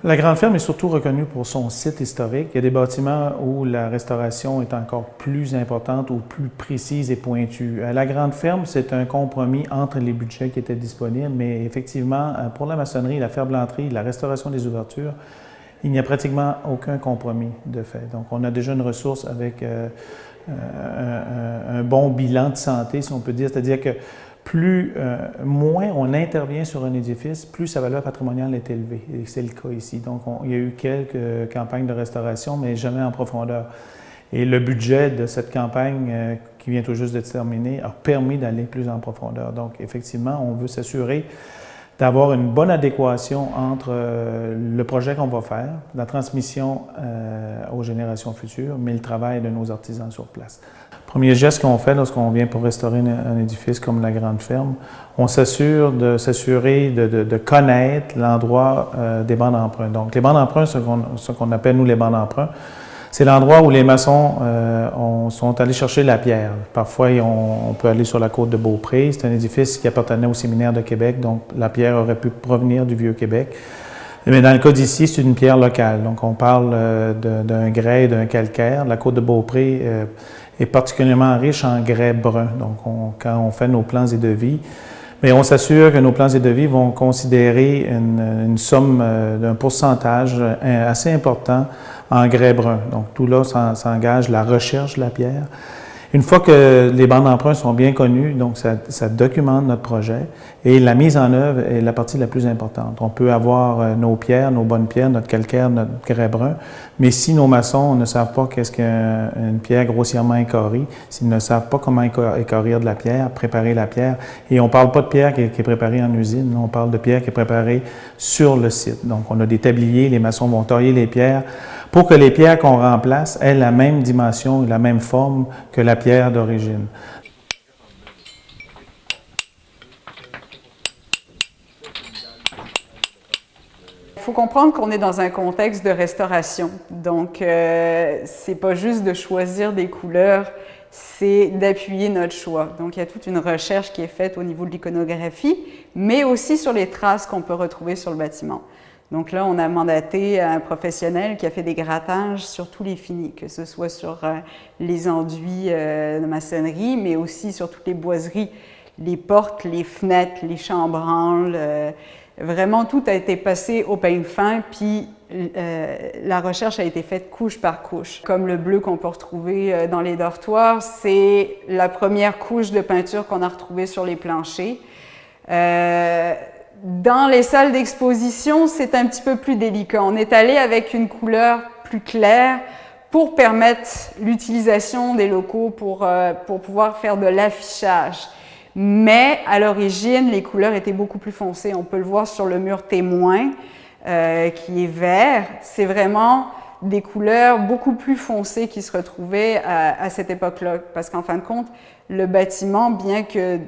La Grande Ferme est surtout reconnue pour son site historique. Il y a des bâtiments où la restauration est encore plus importante ou plus précise et pointue. La Grande Ferme, c'est un compromis entre les budgets qui étaient disponibles, mais effectivement, pour la maçonnerie, la ferblanterie, la restauration des ouvertures, il n'y a pratiquement aucun compromis de fait. Donc, on a déjà une ressource avec un bon bilan de santé, si on peut dire, c'est-à-dire que moins on intervient sur un édifice, plus sa valeur patrimoniale est élevée. Et c'est le cas ici. Donc, il y a eu quelques campagnes de restauration, mais jamais en profondeur. Et le budget de cette campagne qui vient tout juste de se terminer a permis d'aller plus en profondeur. Donc, effectivement, on veut s'assurer d'avoir une bonne adéquation entre le projet qu'on va faire, la transmission aux générations futures, mais le travail de nos artisans sur place. Premier geste qu'on fait lorsqu'on vient pour restaurer un édifice comme la Grande Ferme, on s'assure de connaître l'endroit des bancs d'emprunt. Donc, les bancs d'emprunt, ce qu'on appelle, nous, les bancs d'emprunt, c'est l'endroit où les maçons sont allés chercher la pierre. Parfois, on peut aller sur la côte de Beaupré. C'est un édifice qui appartenait au séminaire de Québec, donc la pierre aurait pu provenir du Vieux-Québec. Mais dans le cas d'ici, c'est une pierre locale. Donc, on parle d'un grès et d'un calcaire. La côte de Beaupré est particulièrement riche en grès brun. Donc, quand on fait nos plans et devis, mais on s'assure que nos plans et devis vont considérer une somme d'un pourcentage assez important en grès brun. Donc, tout là, ça engage la recherche de la pierre. Une fois que les bancs d'emprunt sont bien connus, donc ça documente notre projet et la mise en œuvre est la partie la plus importante. On peut avoir nos pierres, nos bonnes pierres, notre calcaire, notre grès brun, mais si nos maçons ne savent pas qu'est-ce qu'une pierre grossièrement équarrie, s'ils ne savent pas comment équarrir de la pierre, préparer la pierre, et on ne parle pas de pierre qui est préparée en usine, on parle de pierre qui est préparée sur le site. Donc on a des tabliers, les maçons vont tailler les pierres pour que les pierres qu'on remplace aient la même dimension et la même forme que la pierre d'origine. Il faut comprendre qu'on est dans un contexte de restauration. Donc, c'est pas juste de choisir des couleurs, c'est d'appuyer notre choix. Donc, il y a toute une recherche qui est faite au niveau de l'iconographie, mais aussi sur les traces qu'on peut retrouver sur le bâtiment. Donc là, on a mandaté un professionnel qui a fait des grattages sur tous les finis, que ce soit sur les enduits de maçonnerie, mais aussi sur toutes les boiseries, les portes, les fenêtres, les chambranles. Vraiment, tout a été passé au peigne fin, puis la recherche a été faite couche par couche. Comme le bleu qu'on peut retrouver dans les dortoirs, c'est la première couche de peinture qu'on a retrouvée sur les planchers. Dans les salles d'exposition, c'est un petit peu plus délicat. On est allé avec une couleur plus claire pour permettre l'utilisation des locaux pour pouvoir faire de l'affichage. Mais à l'origine, les couleurs étaient beaucoup plus foncées. On peut le voir sur le mur témoin qui est vert. C'est vraiment des couleurs beaucoup plus foncées qui se retrouvaient à cette époque-là. Parce qu'en fin de compte, le bâtiment, bien que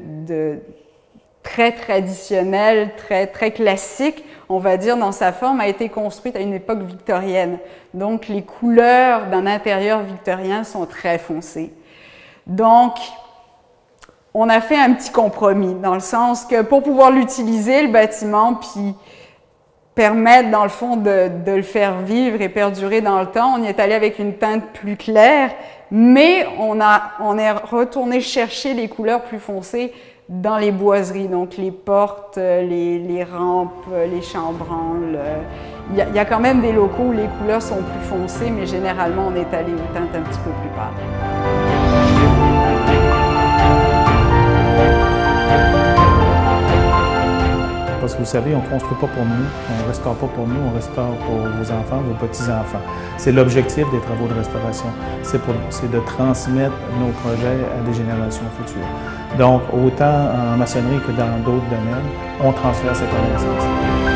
très traditionnel, très classique, on va dire, dans sa forme, a été construite à une époque victorienne. Donc, les couleurs d'un intérieur victorien sont très foncées. Donc, on a fait un petit compromis, dans le sens que pour pouvoir l'utiliser, le bâtiment, puis permettre, dans le fond, de le faire vivre et perdurer dans le temps, on y est allé avec une teinte plus claire, mais on est retourné chercher les couleurs plus foncées dans les boiseries, donc les portes, les rampes, les chambranles. Il y a quand même des locaux où les couleurs sont plus foncées, mais généralement, on est allé aux teintes un petit peu plus pâles. Parce que vous savez, on ne construit pas pour nous, on ne restaure pas pour nous, on restaure pour vos enfants, vos petits-enfants. C'est l'objectif des travaux de restauration, c'est de transmettre nos projets à des générations futures. Donc, autant en maçonnerie que dans d'autres domaines, on transfère cette connaissance.